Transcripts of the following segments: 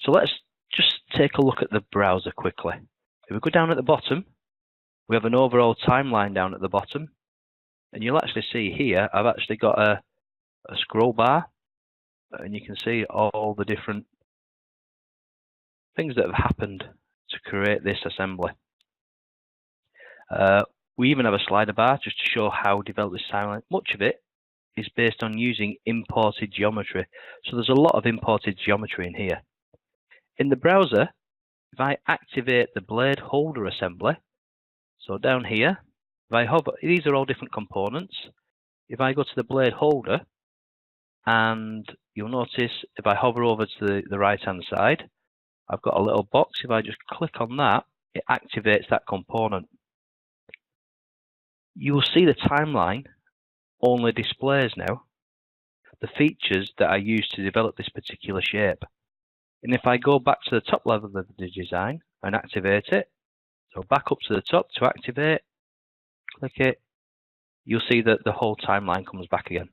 So let's just take a look at the browser quickly. If we go down at the bottom, we have an overall timeline down at the bottom. And you'll actually see here, I've actually got a scroll bar, and you can see all the different things that have happened to create this assembly. We even have a slider bar just to show how to develop this timeline. Much of it is based on using imported geometry. So there's a lot of imported geometry in here. In the browser, if I activate the blade holder assembly, so down here, if I hover, these are all different components. If I go to the blade holder, and you'll notice if I hover over to the right hand side, I've got a little box. If I just click on that, it activates that component. You will see the timeline only displays now the features that I used to develop this particular shape. And if I go back to the top level of the design and activate it, so back up to the top to activate, click it, you'll see that the whole timeline comes back again.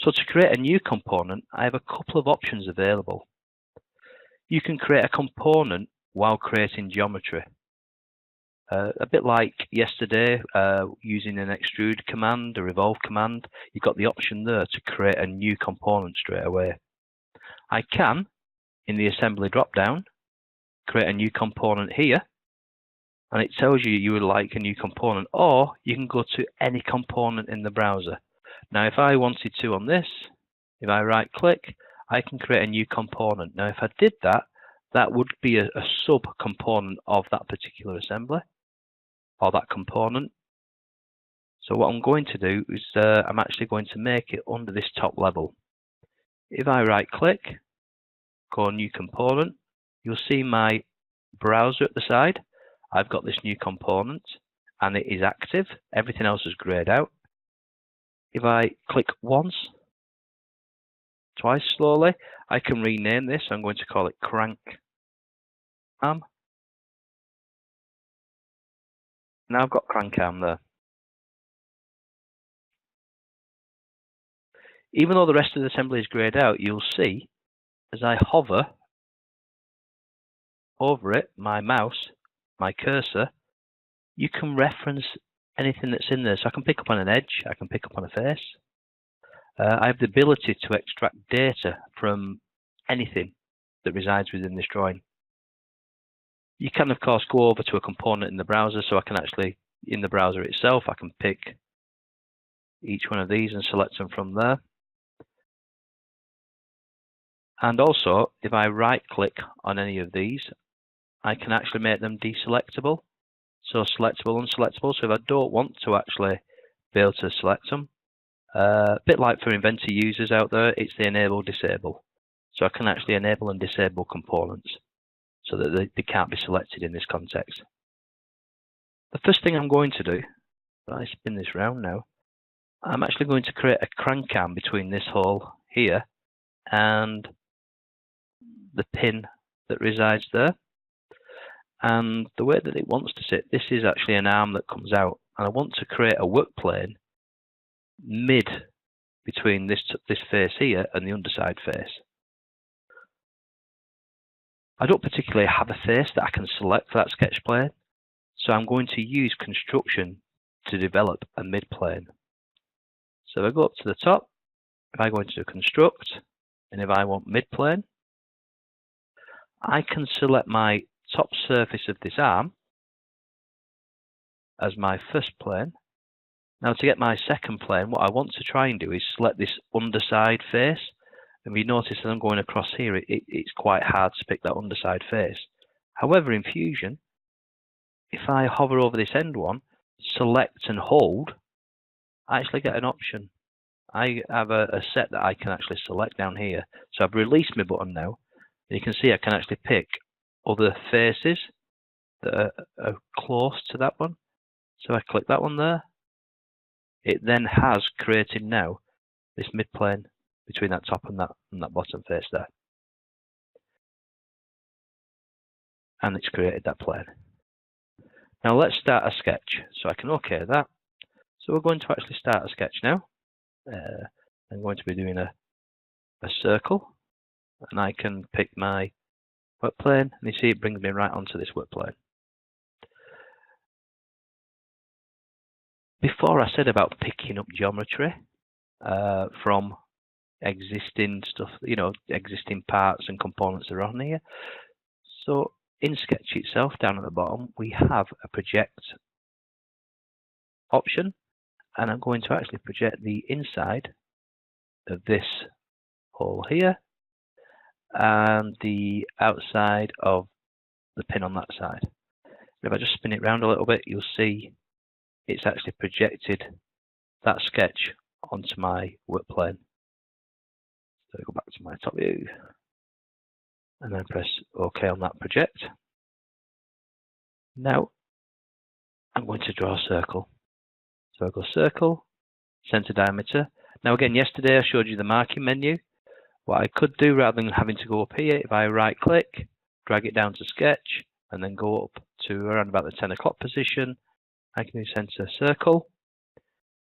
So to create a new component, I have a couple of options available. You can create a component while creating geometry. A bit like yesterday, using an extrude command, a revolve command, you've got the option there to create a new component straight away. I can, in the assembly drop-down, create a new component here, and it tells you would like a new component, or you can go to any component in the browser. Now, if I wanted to on this, if I right-click, I can create a new component. Now, if I did that, that would be a sub-component of that particular assembly, or that component. So what I'm going to do is I'm actually going to make it under this top level. If I right-click, go New Component, you'll see my browser at the side. I've got this new component, and it is active. Everything else is grayed out. If I click once, twice slowly, I can rename this. I'm going to call it Crank Arm. Now I've got Crank Arm there. Even though the rest of the assembly is grayed out, you'll see as I hover over it, my mouse, my cursor, you can reference anything that's in there. So I can pick up on an edge, I can pick up on a face. I have the ability to extract data from anything that resides within this drawing. You can, of course, go over to a component in the browser, so I can actually, in the browser itself, I can pick each one of these and select them from there. And also, if I right-click on any of these, I can actually make them deselectable. So selectable, unselectable. So if I don't want to actually be able to select them, a bit like for Inventor users out there, it's the enable disable. So I can actually enable and disable components so that they can't be selected in this context. The first thing I'm going to do, if I spin this round now, I'm actually going to create a crank arm between this hole here and the pin that resides there. And the way that it wants to sit, this is actually an arm that comes out, and I want to create a work plane mid between this face here and the underside face. I don't particularly have a face that I can select for that sketch plane, so I'm going to use construction to develop a mid plane. So if I go up to the top, if I go into construct, and if I want mid plane, I can select my top surface of this arm as my first plane. Now to get my second plane, what I want to try and do is select this underside face. And you notice that I'm going across here, it's quite hard to pick that underside face. However, in Fusion, if I hover over this end one, select and hold, I actually get an option. I have a set that I can actually select down here. So I've released my button now. And you can see I can actually pick other faces that are close to that one. So I click that one there. It then has created now this midplane between that top and that bottom face there. And it's created that plane. Now let's start a sketch. So I can OK that. So we're going to actually start a sketch now. I'm going to be doing a circle. and I can pick my work plane, and you see it brings me right onto this work plane. Before I said about picking up geometry from existing stuff, existing parts and components that are on here. So in Sketch itself, down at the bottom, we have a project option, and I'm going to actually project the inside of this hole here and the outside of the pin on that side. If I just spin it around a little bit, you'll see it's actually projected that sketch onto my work plane. So I go back to my top view and then press OK on that project. Now I'm going to draw a circle. So I go circle, center diameter. Now again, yesterday I showed you the marking menu. What I could do, rather than having to go up here, if I right click, drag it down to sketch, and then go up to around about the 10 o'clock position, I can do center circle.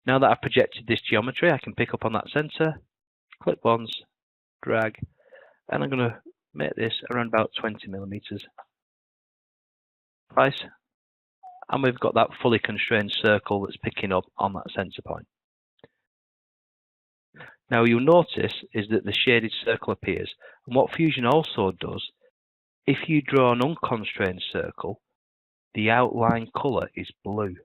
Now that I've projected this geometry, I can pick up on that center, click once, drag, and I'm going to make this around about 20 millimeters price. And we've got that fully constrained circle that's picking up on that center point. Now you'll notice is that the shaded circle appears, and what Fusion also does, if you draw an unconstrained circle, the outline color is blue.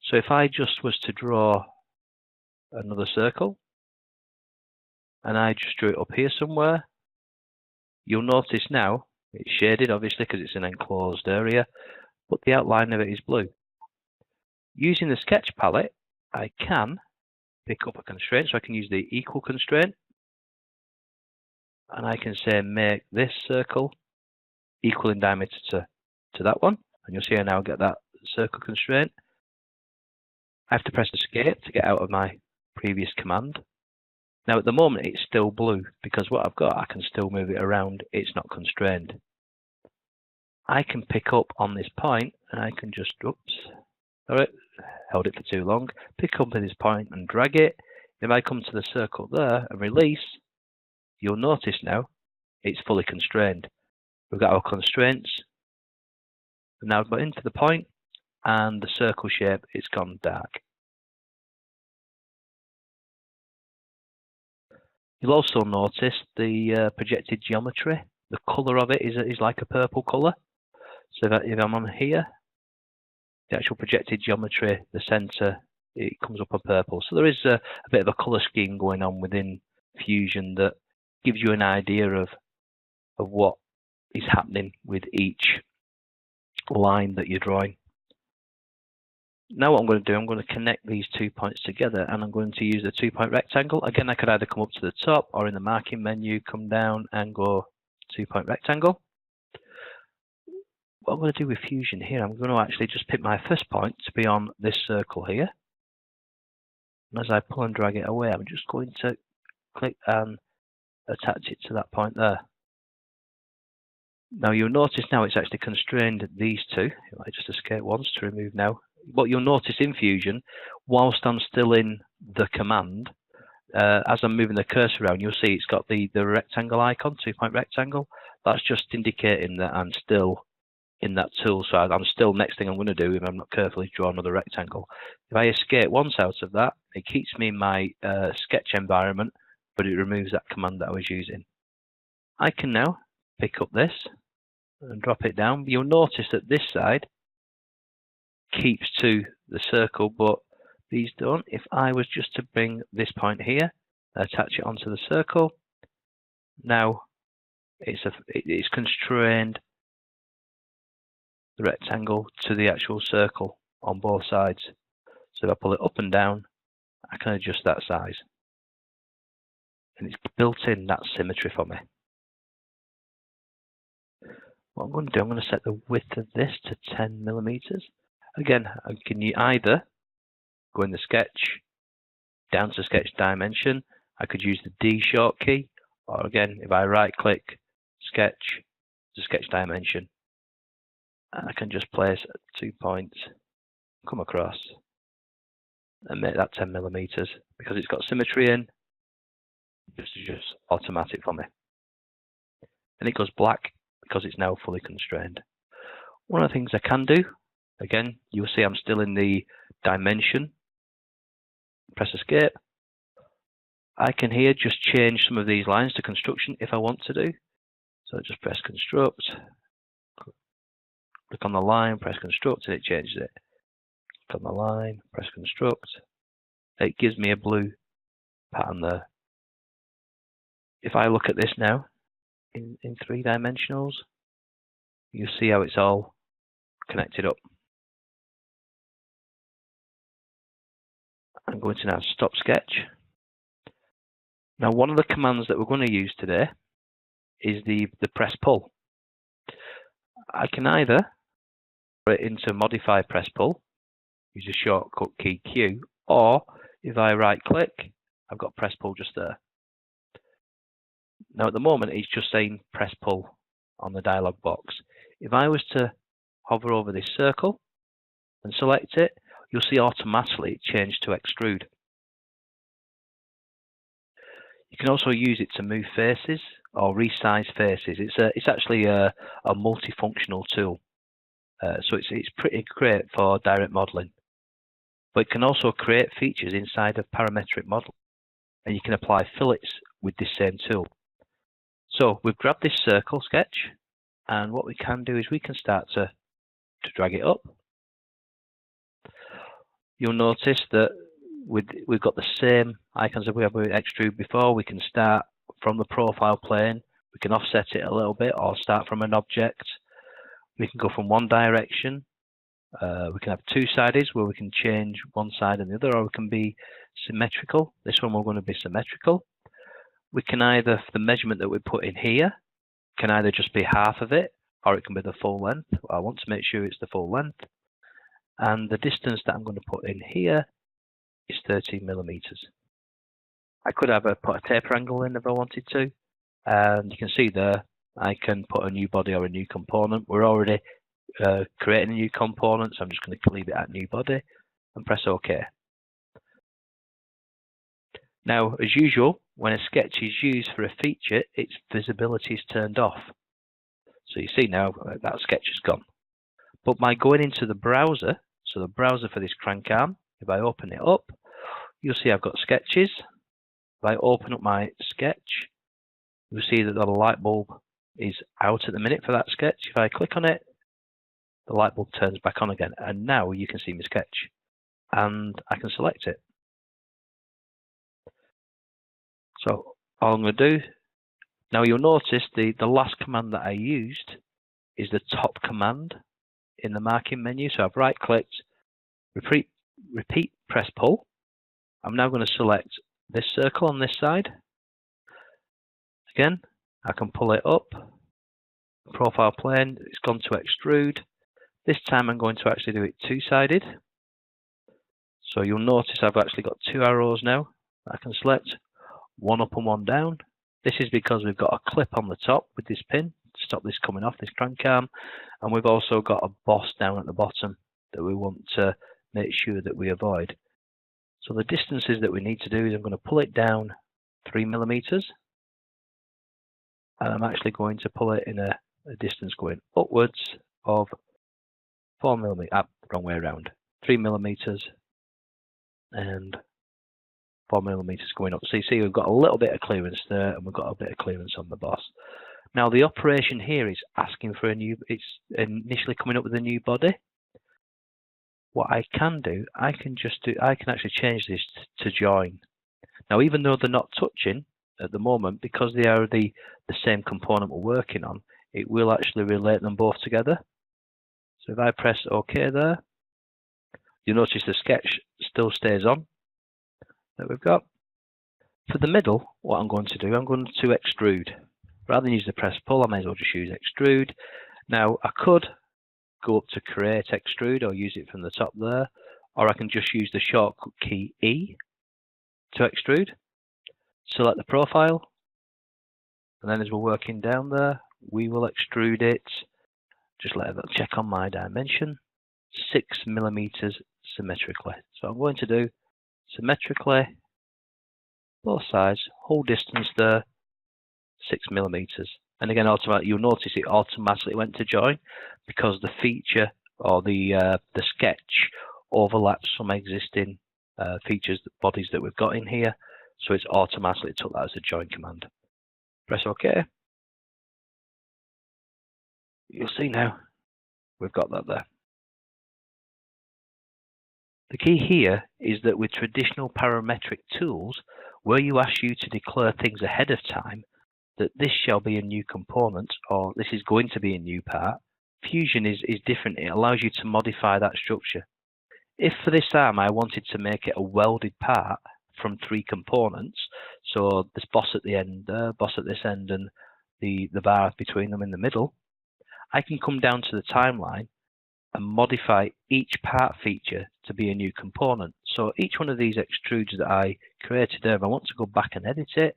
So if I just was to draw another circle, and I just drew it up here somewhere, you'll notice now it's shaded, obviously, because it's an enclosed area, but the outline of it is blue. Using the sketch palette, I can pick up a constraint, so I can use the equal constraint, and I can say make this circle equal in diameter to that one, and you'll see I now get that circle constraint. I have to press escape to get out of my previous command. Now at the moment it's still blue, because what I've got, I can still move it around, it's not constrained. I can pick up on this point, and I can just, alright, held it for too long, pick up at this point and drag it. If I come to the circle there and release, you'll notice now it's fully constrained. We've got our constraints, and now I've got into the point, and the circle shape is gone dark. You'll also notice the projected geometry. The colour of it is like a purple colour. So if I'm on here, the actual projected geometry, the centre, it comes up a purple. So there is a bit of a colour scheme going on within Fusion that gives you an idea of what is happening with each line that you're drawing. Now what I'm going to do, I'm going to connect these 2 points together, and I'm going to use the 2-point rectangle. Again, I could either come up to the top or in the marking menu, come down and go 2-point rectangle. What I'm going to do with Fusion here, I'm going to actually just pick my first point to be on this circle here. And as I pull and drag it away, I'm just going to click and attach it to that point there. Now you'll notice now it's actually constrained these two. I just escape once to remove now. What you'll notice in Fusion, whilst I'm still in the command, as I'm moving the cursor around, you'll see it's got the rectangle icon, 2-point rectangle. That's just indicating that I'm still in that tool. So I'm still, next thing I'm going to do, if I'm not careful, is draw another rectangle. If I escape once out of that, it keeps me in my sketch environment, but it removes that command that I was using. I can now pick up this and drop it down. You'll notice that this side keeps to the circle, but these don't. If I was just to bring this point here, attach it onto the circle, now it's constrained the rectangle to the actual circle on both sides. So if I pull it up and down, I can adjust that size. And it's built in that symmetry for me. What I'm going to do, I'm going to set the width of this to 10 millimeters. Again, I can either go in the sketch, down to sketch dimension. I could use the D short key, or again, if I right click, sketch, to sketch dimension. And I can just place 2 points, come across, and make that 10 millimeters. Because it's got symmetry in, this is just automatic for me. and it goes black because it's now fully constrained. One of the things I can do, again, you'll see I'm still in the dimension. Press escape. I can here just change some of these lines to construction if I want to do. So just press construct, click on the line, press construct, and it changes it. Click on the line, press construct. It gives me a blue pattern there. If I look at this now in 3 dimensionals, you see how it's all connected up. I'm going to now stop sketch. Now, one of the commands that we're going to use today is the press pull. I can either put it into modify press pull, use a shortcut key Q, or if I right click, I've got press pull just there. Now at the moment it's just saying press pull on the dialog box. If I was to hover over this circle and select it, you'll see automatically it changed to extrude. You can also use it to move faces or resize faces. It's actually a multifunctional tool, so it's pretty great for direct modeling. But it can also create features inside of parametric model, and you can apply fillets with this same tool. So we've grabbed this circle sketch, and what we can do is we can start to drag it up. You'll notice that we've got the same icons that we have with extrude before. We can start from the profile plane, we can offset it a little bit, or start from an object. We can go from one direction. We can have two-sided where we can change one side and the other, or we can be symmetrical. This one we're going to be symmetrical. We can either, the measurement that we put in here, can either just be half of it, or it can be the full length. I want to make sure it's the full length. And the distance that I'm going to put in here is 13 millimeters. I could have put a taper angle in if I wanted to. And you can see there, I can put a new body or a new component. We're already creating a new component, so I'm just going to leave it at new body and press OK. Now, as usual, when a sketch is used for a feature, its visibility is turned off. So you see now that sketch is gone. But by going into the browser, so the browser for this crank arm, if I open it up, you'll see I've got sketches. If I open up my sketch, you'll see that the light bulb is out at the minute for that sketch. If I click on it, the light bulb turns back on again, and now you can see my sketch, and I can select it. So all I'm going to do, now you'll notice the last command that I used is the top command in the marking menu. So I've right clicked, repeat press pull. I'm now going to select this circle on this side. Again, I can pull it up, profile plane, it's gone to extrude. This time I'm going to actually do it two-sided. So you'll notice I've actually got 2 arrows now. I can select one up and one down. This is because we've got a clip on the top with this pin to stop this coming off, this crank arm. And we've also got a boss down at the bottom that we want to make sure that we avoid. So the distances that we need to do is I'm going to pull it down 3 millimeters. And I'm actually going to pull it in a distance going upwards of 4 millimeters, wrong way around, 3 millimeters and 4 millimeters going up. So you see we've got a little bit of clearance there, and we've got a bit of clearance on the boss. Now the operation here is asking for a new, it's initially coming up with a new body. What I can do, I can actually change this to join. Now even though they're not touching at the moment, because they are the same component we're working on, it will actually relate them both together. So if I press OK there, you'll notice the sketch still stays on that we've got. For the middle, what I'm going to do, I'm going to extrude. Rather than use the press pull, I may as well just use extrude. Now I could go up to create extrude or use it from the top there, or I can just use the shortcut key E to extrude. Select the profile, and then as we're working down there, we will extrude it. Just let it check on my dimension, 6 millimeters symmetrically. So I'm going to do symmetrically, both sides, whole distance there, 6 millimeters. And again, you'll notice it automatically went to join because the feature or the sketch overlaps some existing features, bodies that we've got in here. So it's automatically took that as a join command. Press OK. You'll see now we've got that there. The key here is that with traditional parametric tools, where you ask you to declare things ahead of time, that this shall be a new component or this is going to be a new part, Fusion is different. It allows you to modify that structure. If for this arm I wanted to make it a welded part from 3 components, so this boss at the end, boss at this end, and the bar between them in the middle, I can come down to the timeline and modify each part feature to be a new component. So each one of these extrudes that I created there, if I want to go back and edit it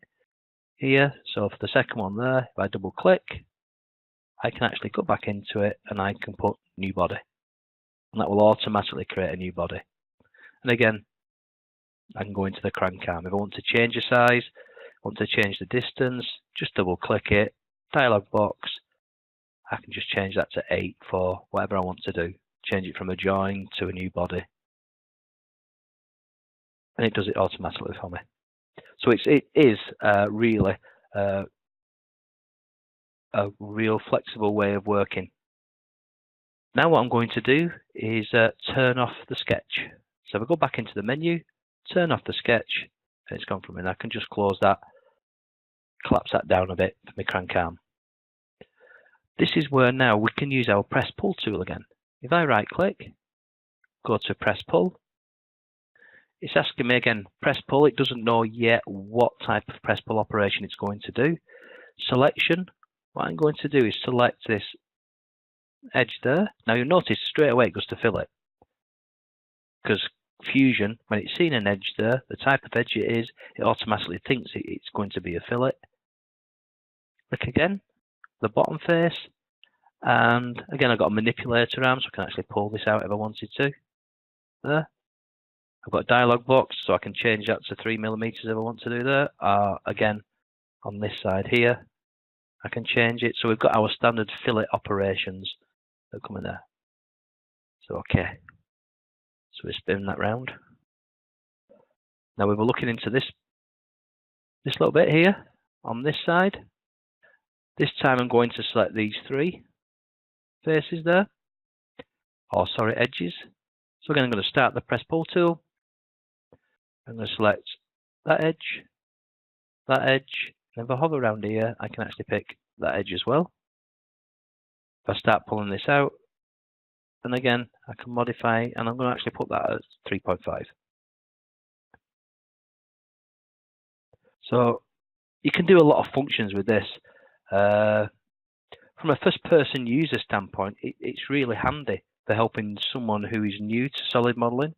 here, so for the second one there, if I double click, I can actually go back into it and I can put new body. And that will automatically create a new body. And again, I can go into the crank arm. If I want to change the size, want to change the distance, just double click it, dialog box, I can just change that to 8 for whatever I want to do. Change it from a join to a new body. And it does it automatically for me. So it is really a real flexible way of working. Now what I'm going to do is turn off the sketch. So if I go back into the menu, turn off the sketch, and it's gone from in. I can just close that, collapse that down a bit for my crank arm. This is where now we can use our press pull tool again. If I right click, go to press pull, it's asking me again, press pull. It doesn't know yet what type of press pull operation it's going to do. Selection, what I'm going to do is select this edge there. Now you'll notice straight away it goes to fillet, because Fusion, when it's seen an edge there, the type of edge it is, it automatically thinks it's going to be a fillet. Click again, the bottom face, and again I've got a manipulator arm, so I can actually pull this out if I wanted to. There. I've got a dialog box, so I can change that to 3mm if I want to do that. Again, on this side here, I can change it. So we've got our standard fillet operations that come in there. So okay. So we spin that round. Now we were looking into this little bit here on this side. This time I'm going to select these 3 faces there, or sorry, edges. So again, I'm going to start the press pull tool. I'm going to select that edge, and if I hover around here, I can actually pick that edge as well. If I start pulling this out, and again, I can modify, and I'm going to actually put that at 3.5. So you can do a lot of functions with this. From a first-person user standpoint, it's really handy for helping someone who is new to solid modeling,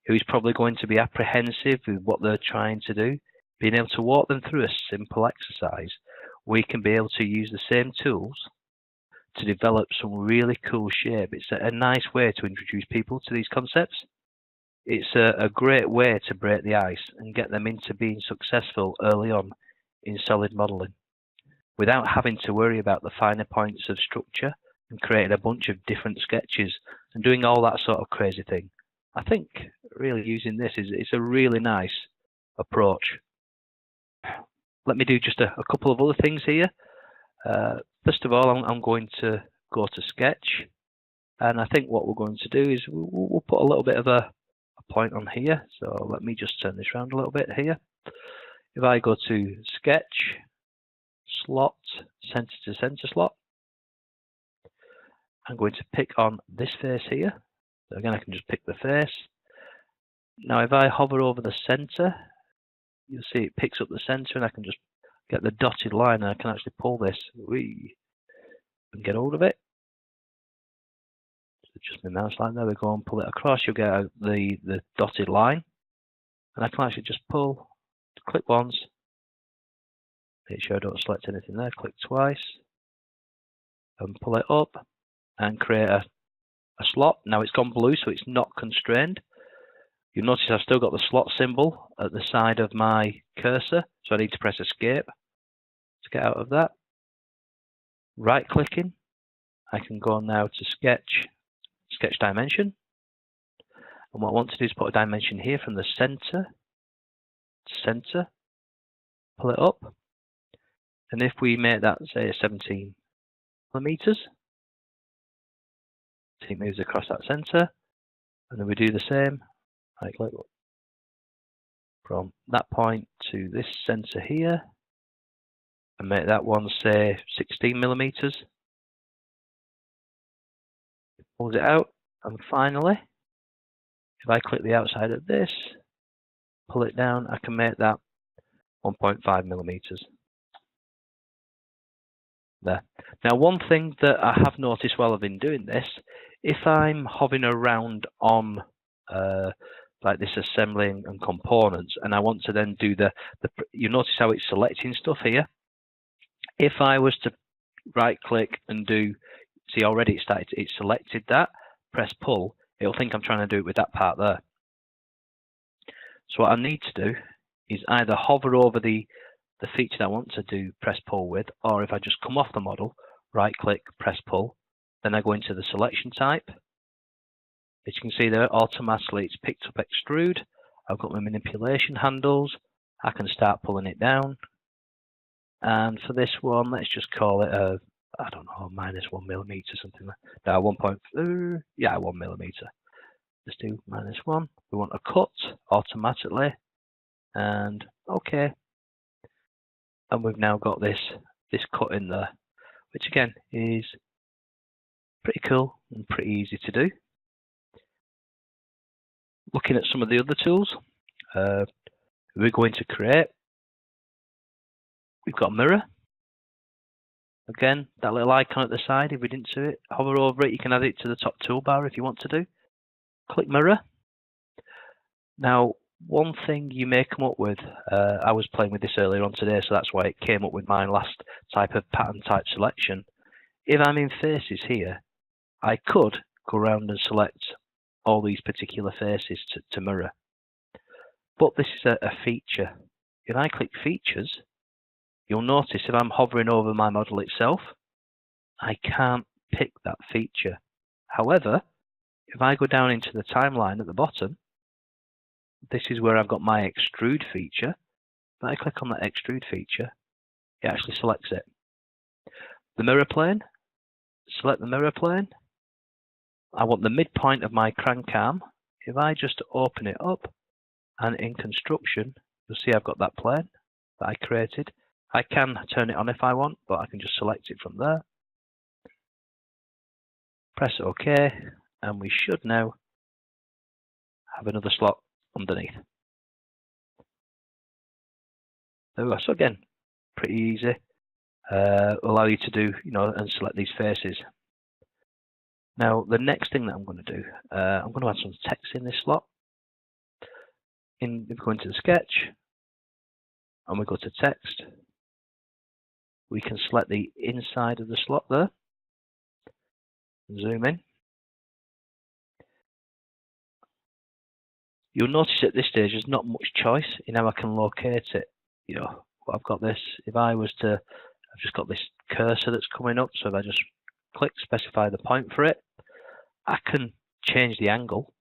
who is probably going to be apprehensive with what they're trying to do. Being able to walk them through a simple exercise, we can be able to use the same tools to develop some really cool shape. It's a nice way to introduce people to these concepts. It's a great way to break the ice and get them into being successful early on in solid modeling, without having to worry about the finer points of structure and creating a bunch of different sketches and doing all that sort of crazy thing. I think really using this is a really nice approach. Let me do just a couple of other things here. First of all, I'm going to go to sketch, and I think what we're going to do is we'll put a little bit of a point on here. So let me just turn this around a little bit here. If I go to sketch, slot, center to center slot, I'm going to pick on this face here. So again, I can just pick the face. Now if I hover over the center, you'll see it picks up the center, and I can just get the dotted line, and I can actually pull this and get hold of it. So just my mouse line, there we go, and pull it across. You'll get the dotted line, and I can actually just pull, click once, make sure I don't select anything there, click twice, and pull it up and create a slot. Now it's gone blue, so it's not constrained. You'll notice I've still got the slot symbol at the side of my cursor, so I need to press escape to get out of that. Right clicking, I can go now to sketch dimension. And what I want to do is put a dimension here from the center to center, pull it up. And if we make that, say, 17 millimeters, it moves across that center. And then we do the same, right click from that point to this center here, and make that one, say, 16 millimeters. Pulls it out, and finally, if I click the outside of this, pull it down, I can make that 1.5 millimeters. There. Now, one thing that I have noticed while I've been doing this, if I'm hovering around on like this assembling and components, and I want to then do you notice how it's selecting stuff here. If I was to right click and do, see already it's selected that, press pull, it'll think I'm trying to do it with that part there. So what I need to do is either hover over the feature that I want to do press pull with, or if I just come off the model, right click, press pull, then I go into the selection type. As you can see there, automatically it's picked up extrude. I've got my manipulation handles. I can start pulling it down. And for this one, let's just call it a, I don't know, -1 millimeter, something like that. 1 millimeter. Let's do -1. We want a cut automatically, and okay. And we've now got this cut in there, which again is pretty cool and pretty easy to do. Looking at some of the other tools, we're going to create. We've got mirror. Again, that little icon at the side, if we didn't see it, hover over it, you can add it to the top toolbar if you want to do. Click mirror. Now, one thing you may come up with, I was playing with this earlier on today, so that's why it came up with my last type of pattern type selection. If I'm in faces here, I could go around and select all these particular faces to mirror. But this is a feature. If I click features, you'll notice if I'm hovering over my model itself, I can't pick that feature. However, if I go down into the timeline at the bottom, this is where I've got my extrude feature. If I click on that extrude feature, it actually selects it. The mirror plane, select the mirror plane. I want the midpoint of my crank arm. If I just open it up, and in construction, you'll see I've got that plane that I created. I can turn it on if I want, but I can just select it from there. Press OK, and we should now have another slot underneath. There we go. So again, pretty easy. Allow you to do, and select these faces. Now, the next thing that I'm going to do, I'm going to add some text in this slot. We go into the sketch, and we go to text. We can select the inside of the slot there. Zoom in. You'll notice at this stage there's not much choice in how I can locate it. I've got this. If I was to, I've just got this cursor that's coming up. So if I just click, specify the point for it, I can change the angle.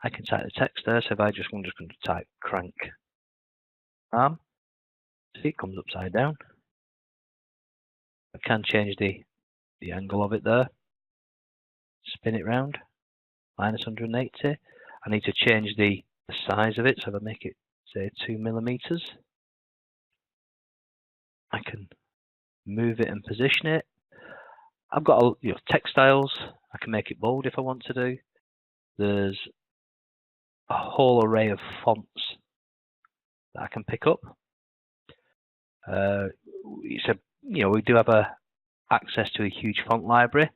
I can type the text there. So if I'm just going to type crank arm, see it comes upside down. I can change the angle of it there. Spin it round, -180. I need to change the size of it. So if I make it, say, 2 millimeters, I can move it and position it. I've got textiles. I can make it bold if I want to do. There's a whole array of fonts that I can pick up. We do have access to a huge font library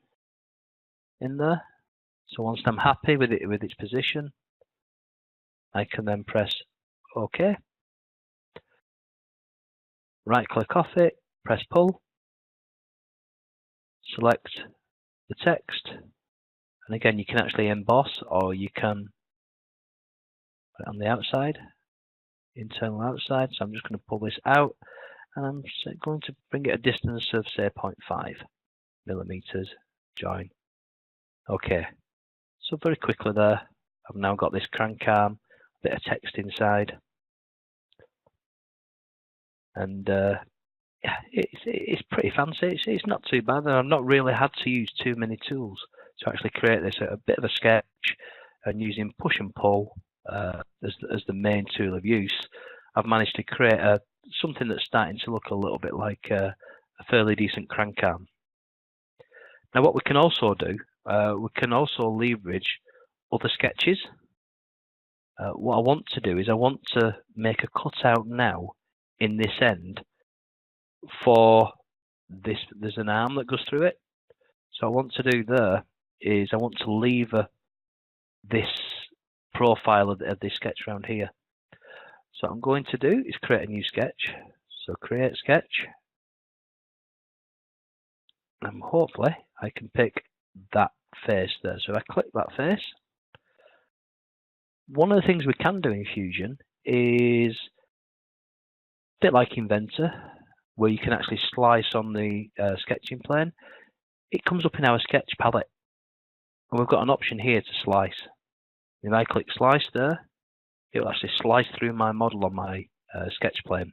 in there. So once I'm happy with its position, I can then press OK. Right click off it, press pull, select the text, and again you can actually emboss, or you can put it on the outside, internal outside. So I'm just going to pull this out, and I'm going to bring it a distance of say 0.5 millimeters. Join. Okay, so very quickly there, I've now got this crank arm, a bit of text inside, and yeah, it's pretty fancy. It's not too bad, and I've not really had to use too many tools to actually create this. A bit of a sketch, and using push and pull as the main tool of use, I've managed to create something that's starting to look a little bit like a fairly decent crank arm. Now, what we can also do, we can also leverage other sketches. What I want to do is I want to make a cutout now in this end for this. There's an arm that goes through it. So what I want to do there is I want to lever this profile of this sketch around here. So what I'm going to do is create a new sketch. So create sketch. And hopefully I can pick that face there. So I click that face. One of the things we can do in Fusion is a bit like Inventor, where you can actually slice on the sketching plane. It comes up in our sketch palette, and we've got an option here to slice. If I click slice there, it will actually slice through my model on my sketch plane.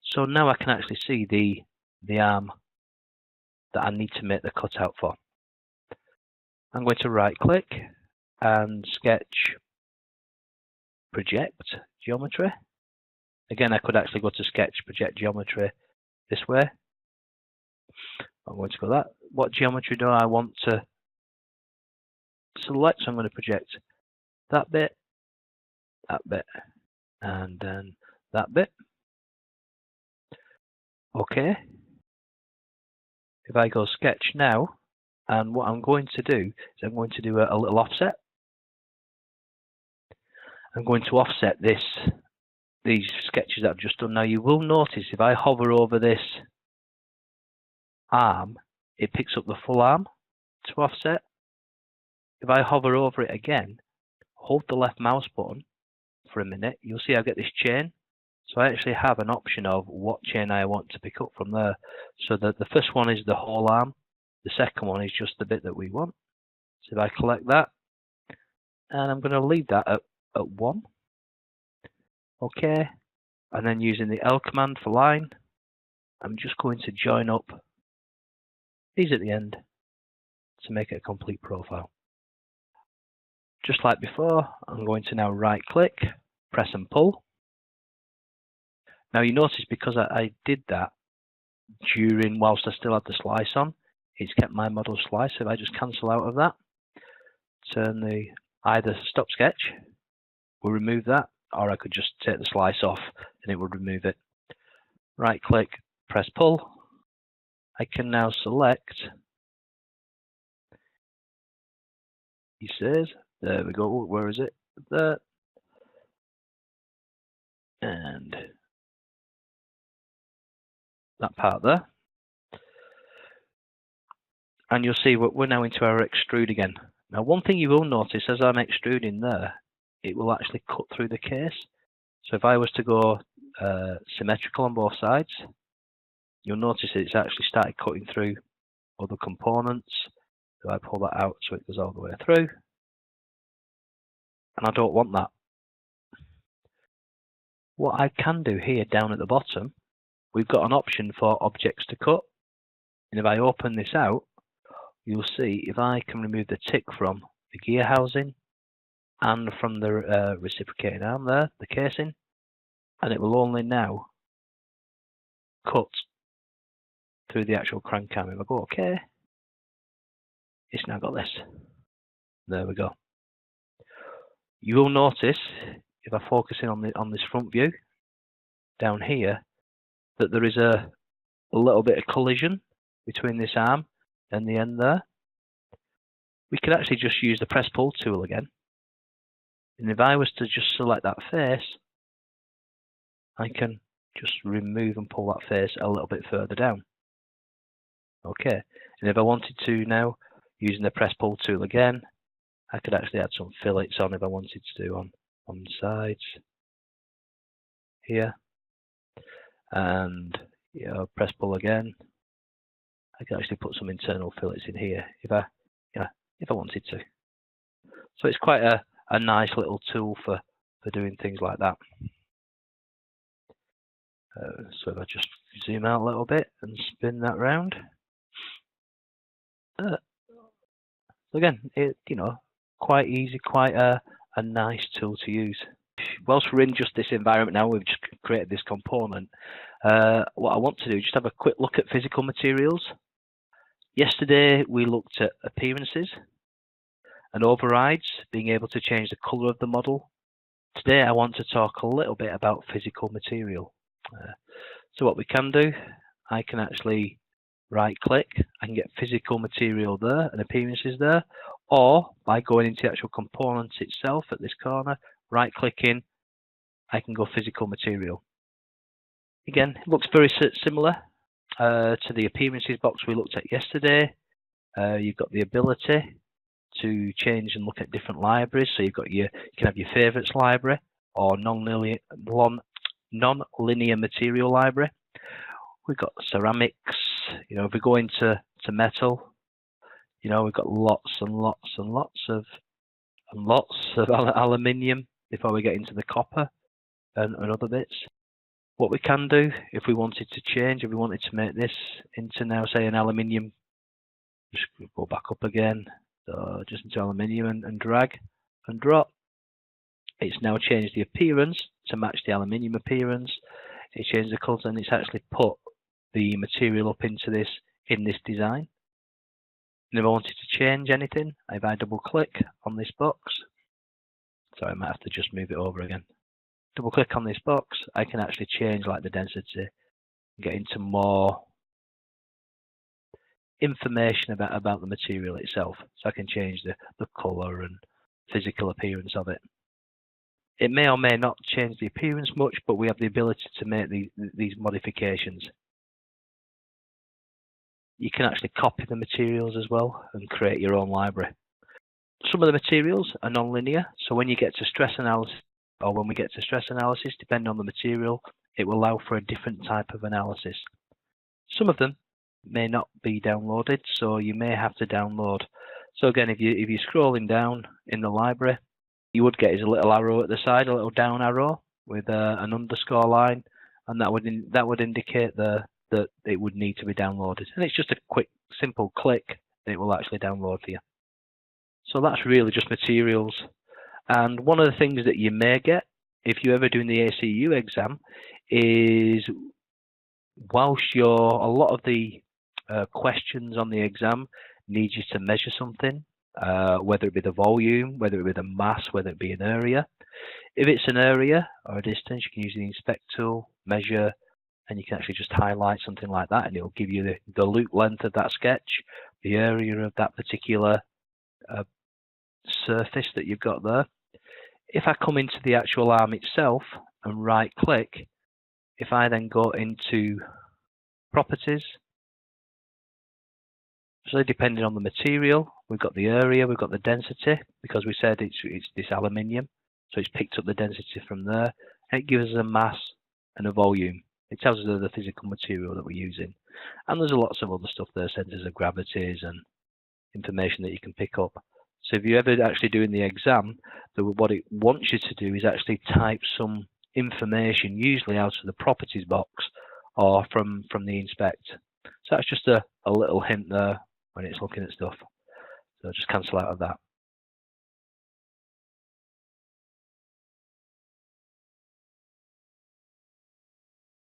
So now I can actually see the arm that I need to make the cutout for. I'm going to right click and sketch project geometry. Again, I could actually go to sketch project geometry this way. I'm going to go that. What geometry do I want to select? So I'm going to project that bit, and then that bit. Okay. If I go sketch now, and what I'm going to do is I'm going to do a little offset. I'm going to offset these sketches that I've just done. Now you will notice if I hover over this arm, it picks up the full arm to offset. If I hover over it again, hold the left mouse button for a minute, you'll see I get this chain. So I actually have an option of what chain I want to pick up from there. So that the first one is the whole arm, the second one is just the bit that we want. So if I select that, and I'm going to leave that at 1. Okay, and then using the L command for line, I'm just going to join up these at the end to make it a complete profile. Just like before, I'm going to now right click, press and pull. Now you notice because I did that during whilst I still had the slice on, it's kept my model slice. So if I just cancel out of that, turn the either stop sketch, we'll remove that, or I could just take the slice off and it would remove it. Right click, press pull. I can now select pieces. There we go. Where is it? There. And that part there. And you'll see we're now into our extrude again. Now one thing you will notice as I'm extruding there, it will actually cut through the case. So if I was to go symmetrical on both sides, you'll notice it's actually started cutting through other components. So I pull that out so it goes all the way through. And I don't want that. What I can do here down at the bottom, we've got an option for objects to cut. And if I open this out, you'll see if I can remove the tick from the gear housing and from the reciprocating arm there, the casing, and it will only now cut through the actual crank arm. If I go OK, it's now got this. There we go. You will notice if I focus in on this front view down here that there is a little bit of collision between this arm and the end there. We could actually just use the press pull tool again. And if I was to just select that face, I can just remove and pull that face a little bit further down. Okay, and if I wanted to now, using the press pull tool again, I could actually add some fillets on if I wanted to do on the sides here. And press pull again. I can actually put some internal fillets in here if I wanted to. So it's quite a nice little tool for doing things like that. So if I just zoom out a little bit and spin that round. So again, quite easy, quite a nice tool to use. Whilst we're in just this environment now, we've just created this component. What I want to do is just have a quick look at physical materials. Yesterday we looked at appearances and overrides, being able to change the color of the model. Today I want to talk a little bit about physical material. So what we can do, I can actually right click, I can get physical material there and appearances there, or by going into the actual component itself at this corner, right clicking, I can go physical material. Again, it looks very similar to the appearances box we looked at yesterday. You've got the ability to change and look at different libraries. So you can have your favorites library or non-linear material library. We've got ceramics. If we go into metal, we've got lots and lots and lots of aluminium before we get into the copper and other bits. What we can do, if we wanted to change, if we wanted to make this into now, say, an aluminium, just go back up again, so just into aluminium and drag and drop. It's now changed the appearance to match the aluminium appearance. It changed the colour and it's actually put the material up into this in this design. And if I wanted to change anything, if I double click on this box, sorry, I might have to just move it over again. Double click on this box, I can actually change like the density, get into more information about the material itself. So I can change the colour and physical appearance of it. It may or may not change the appearance much, but we have the ability to make these modifications. You can actually copy the materials as well and create your own library. Some of the materials are non-linear, so when you get to stress analysis, or when we get to stress analysis, depending on the material, it will allow for a different type of analysis. Some of them may not be downloaded, so you may have to download. So again, if you're scrolling down in the library, you would get is a little arrow at the side, a little down arrow with an underscore line, and that would indicate that it would need to be downloaded. And it's just a quick, simple click, and it will actually download for you. So that's really just materials. And one of the things that you may get if you're ever doing the ACU exam is, whilst a lot of the questions on the exam need you to measure something, whether it be the volume, whether it be the mass, whether it be an area. If it's an area or a distance, you can use the inspect tool, measure, and you can actually just highlight something like that, and it'll give you the loop length of that sketch, the area of that particular surface that you've got there. If I come into the actual arm itself and right click, if I then go into properties, so depending on the material, we've got the area, we've got the density, because we said it's this aluminium, so it's picked up the density from there, and it gives us a mass and a volume. It tells us the physical material that we're using, and there's lots of other stuff there, centers of gravities and information that you can pick up. So if you're ever actually doing the exam, what it wants you to do is actually type some information, usually out of the properties box or from the inspect. So that's just a little hint there when it's looking at stuff. So just cancel out of that.